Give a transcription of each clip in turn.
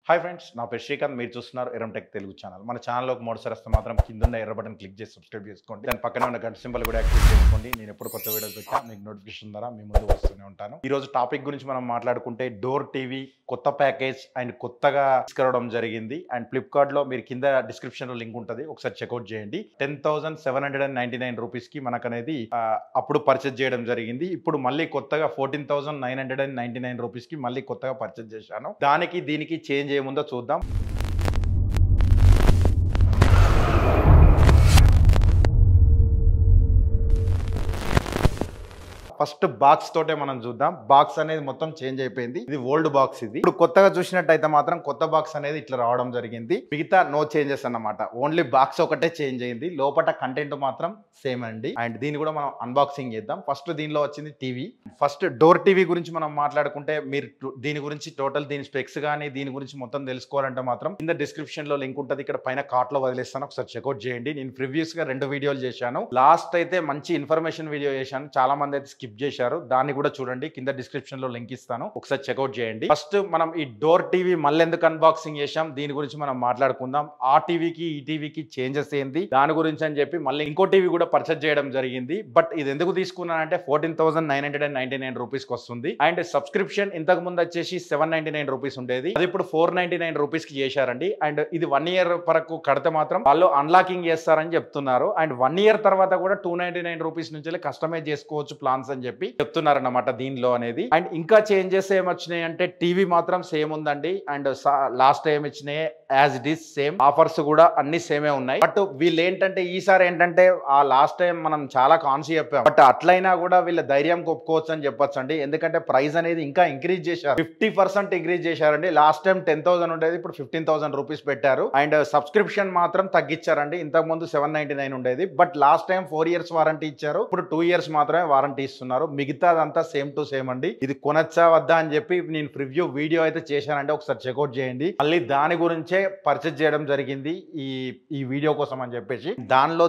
Hi friends, నా పేరు శ్రీకాంత్. మీరు చూస్తున్నారు ఎరంటెక్ తెలుగు ఛానల్. మన ఛానల్లోకి మొదటిసారి వస్తే మాత్రం కింద ఉన్న ఎర్ర బటన్ క్లిక్ చేసి సబ్స్క్రైబ్ చేసుకోండి. దాని పక్కనే ఉన్న గంట సింబల్ కూడా యాక్టివేట్ చేసుకోండి. నేను ఎప్పుడు కొత్త వీడియోస్ పెట్టా మీకు నోటిఫికేషన్ ద్వారా మీ ముందు వస్తూనే ఉంటాను. ఈ రోజు టాపిక్ గురించి మనం మాట్లాడుకుంటే డోర్ టీవీ కొత్త ప్యాకేజ్ అండ్ కొత్తగా తీసుకురావడం జరిగింది. అండ్ ఫ్లిప్కార్ట్ లో మీరు కింద డిస్క్రిప్షన్ లో లింక్ ఉంటుంది, ఒకసారి చెక్అవుట్ చేయండి. 10,799 రూపీస్ కి మనకు అనేది అప్పుడు పర్చేజ్ చేయడం జరిగింది. ఇప్పుడు మళ్ళీ కొత్తగా 14,999 రూపీస్ కి మళ్ళీ కొత్తగా పర్చేజ్ చేశాను. దానికి దీనికి చేంజ్ ఏముందో చూద్దాం. ఫస్ట్ బాక్స్ తోటే మనం చూద్దాం. బాక్స్ అనేది మొత్తం చేంజ్ అయిపోయింది. ఇది ఓల్డ్ బాక్స్. ఇది ఇప్పుడు కొత్తగా చూసినట్టయితే మాత్రం కొత్త బాక్స్ అనేది ఇట్లా రావడం జరిగింది. మిగతా నో చేంజెస్ అన్నమాట. ఓన్లీ బాక్స్ ఒకటే చేంజ్ అయింది. లోపల కంటెంట్ మాత్రం సేమ్ అండి. అండ్ దీన్ని కూడా మనం అన్బాక్సింగ్ చేద్దాం. ఫస్ట్ దీనిలో వచ్చింది టీవీ. ఫస్ట్ డోర్ టీవీ గురించి మనం మాట్లాడుకుంటే మీరు దీని గురించి టోటల్ దీని స్పెక్స్ కానీ దీని గురించి మొత్తం తెలుసుకోవాలంటే మాత్రం కింద డిస్క్రిప్షన్ లో లింక్ ఉంటుంది. ఇక్కడ పైన కార్ట్ లో వదిలేస్తాను, ఒకసారి చెక్అవుట్ చేయండి. నేను ప్రీవియస్ గా 2 వీడియోలు చేశాను. లాస్ట్ అయితే మంచి ఇన్ఫర్మేషన్ వీడియో చేశాను. చాలా మంది అయితే స్కిప్ చేశారు. దాన్ని కూడా చూడండి, కింద డిస్క్రిప్షన్ లో లింక్ ఇస్తాను, ఒకసారి చెక్అవుట్ చేయండి. ఫస్ట్ మనం ఈ డోర్ టీవీ మళ్ళీ ఎందుకు అన్బాక్సింగ్ చేశాం దీని గురించి మనం మాట్లాడుకుందాం. ఆ టీవీకి ఈ టీవీకి చేంజెస్ ఏంది దాని గురించి అని చెప్పి మళ్ళీ ఇంకో టీవీ కూడా పర్చేజ్ చేయడం జరిగింది. బట్ ఇది ఎందుకు తీసుకున్నానంటే 14,999 రూపీస్ కి వస్తుంది. అండ్ సబ్స్క్రిప్షన్ ఇంతకు ముందు వచ్చేసి 799 రూపీస్ ఉండేది, అది ఇప్పుడు 499 రూపీస్ కి చేశారండి. అండ్ ఇది 1 ఇయర్ వరకు కడితే మాత్రం వాళ్ళు అన్లాకింగ్ చేస్తారని చెప్తున్నారు. అండ్ 1 ఇయర్ తర్వాత కూడా 299 రూపీస్ నుంచి కస్టమైజ్ చేసుకోవచ్చు ప్లాన్స్ అని చెప్పి చెప్తున్నారన్నమాట దీనిలో అనేది. అండ్ ఇంకా చేంజెస్ ఏమొచ్చినాయి అంటే టీవీ మాత్రం సేమ్ ఉందండి. అండ్ లాస్ట్ టైం ఇచ్చినాయి as it is same. Offers కూడా అన్ని సేమే ఉన్నాయి. బట్ వీళ్ళు ఏంటంటే ఈసారి ఏంటంటే ఆ లాస్ట్ టైం మనం చాలా కాన్సి చెప్పాం, బట్ అట్లయినా కూడా వీళ్ళ ధైర్యం ఒప్పుకోవచ్చు అని చెప్పొచ్చు అండి. ఎందుకంటే ప్రైస్ అనేది ఇంకా ఇంక్రీజ్ చేశారు, 50% ఇంక్రీజ్ చేశారండి. లాస్ట్ టైం 10,000 ఉండేది, ఇప్పుడు 15,000 రూపీస్ పెట్టారు. అండ్ సబ్స్క్రిప్షన్ మాత్రం తగ్గించారండి. ఇంతకు ముందు 799 ఉండేది, but last time 4 years warranty ఇచ్చారు, ఇప్పుడు 2 ఇయర్స్ మాత్రమే వారంటీ ఇస్తున్నారు. మిగతాదంతా సేమ్ టు సేమ్ అండి. ఇది కొనచ్చా వద్దా అని చెప్పి నేను ప్రివ్యూ వీడియో అయితే చేశానండి, ఒకసారి చెక్అవుట్ చేయండి. మళ్ళీ దాని గురించే పర్చేజ్ చేయడం జరిగింది ఈ వీడియో కోసం అని చెప్పేసి.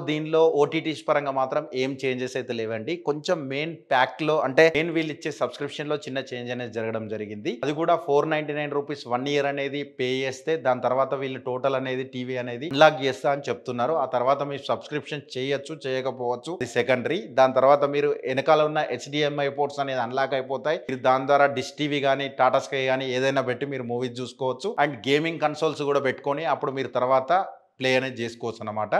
దీనిలో ఓటీటీస్ పరంగా మాత్రం ఏం చేంజెస్ అయితే లేవండి. కొంచెం మెయిన్ ప్యాక్ లో అంటే మెయిన్ వీళ్ళు ఇచ్చే సబ్స్క్రిప్షన్ లో చిన్న చేంజ్ అనేది జరగడం జరిగింది. అది కూడా 499 రూపీస్ 1 ఇయర్ అనేది పే చేస్తే దాని తర్వాత వీళ్ళు టోటల్ అనేది టీవీ అనేది అన్లాక్ చేస్తా అని చెప్తున్నారు. ఆ తర్వాత మీరు సబ్స్క్రిప్షన్ చేయొచ్చు చేయకపోవచ్చు, ఇది సెకండరీ. దాని తర్వాత మీరు వెనకాల ఉన్న HDMI పోర్ట్స్ అనేది అన్లాక్ అయిపోతాయి. మీరు దాని ద్వారా డిష్ టీవీ కానీ టాటా స్కై కానీ ఏదైనా పెట్టి మీరు మూవీస్ చూసుకోవచ్చు. అండ్ గేమింగ్ కన్సోల్స్ కూడా పెట్టుకొని అప్పుడు మీరు తర్వాత ప్లే అనేది చేసుకోవచ్చు అన్నమాట.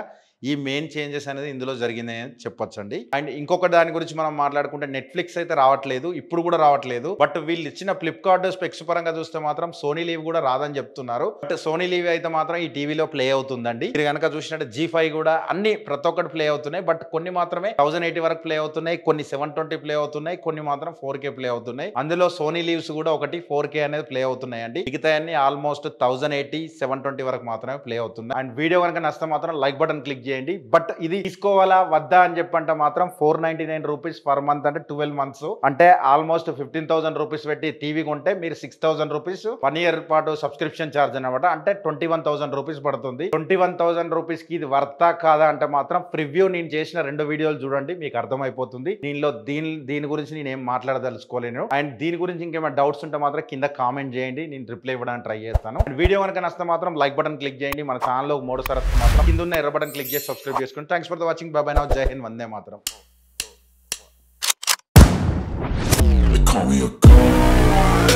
ఈ మెయిన్ చేంజెస్ అనేది ఇందులో జరిగిందని చెప్పొచ్చండి. అండ్ ఇంకొక దాని గురించి మనం మాట్లాడుకుంటే నెట్ఫ్లిక్స్ అయితే రావట్లేదు, ఇప్పుడు కూడా రావట్లేదు. బట్ వీళ్ళు ఇచ్చిన ఫ్లిప్కార్ట్ స్పెక్స్ పరంగా చూస్తే మాత్రం సోనీ లీవ్ కూడా రాదని చెప్తున్నారు. బట్ సోనీ లీవ్ అయితే మాత్రం ఈ టీవీలో ప్లే అవుతుందండి. మీరు కనుక చూసినట్టు G5 కూడా అన్ని ప్రతి ఒక్కటి ప్లే అవుతున్నాయి. బట్ కొన్ని మాత్రమే 1080 వరకు ప్లే అవుతున్నాయి, కొన్ని 720 ప్లే అవుతున్నాయి, కొన్ని మాత్రం 4K ప్లే అవుతున్నాయి. అందులో సోనీ లీవ్స్ కూడా ఒకటి 4K అనేది ప్లే అవుతున్నాయి అండి. మిగతా అన్ని ఆల్మోస్ట్ 1080 720 వరకు మాత్రమే ప్లే అవుతుంది. అండ్ వీడియో కనుక నచ్చితే మాత్రం లైక్ బటన్ క్లిక్ చేయండి. బట్ ఇది తీసుకోవాలా వద్దా అని చెప్పంటే మాత్రం 499 రూపీస్ పర్ మంత్ అంటే 12 మంత్స్ అంటే ఆల్మోస్ట్ 15,000 రూపీస్ పెట్టి టీవీ కొంటే మీరు 6,000 రూపీస్ 1 ఇయర్ పాటు సబ్స్క్రిప్షన్ ఛార్జ్ అనమాట. అంటే 21,000 రూపీస్ పడుతుంది. 21,000 రూపీస్ కి ఇది వర్తా కాదా అంటే మాత్రం ప్రివ్యూ నేను చేసిన 2 వీడియోలు చూడండి, మీకు అర్థమైపోతుంది. దీని గురించి నేను ఏం మాట్లాడదలుచుకోలేను. అండ్ దీని గురించి ఇంకేమైనా డౌట్స్ ఉంటే మాత్రం కింద కామెంట్ చేయండి, నేను రిప్లై ఇవ్వడానికి ట్రై చేస్తాను. వీడియో కనుక నచ్చితే మాత్రం లైక్ బటన్ క్లిక్ చేయండి. మన ఛానల్లో 3 సార్లు మాత్రం కింద ఉన్న ఎర్ర బటన్ క్లిక్ చేసి సబ్స్క్రైబ్ చేసుకోండి. Thanks for the watching. By by now. జై Hind. Vande Mataram. They call me a god.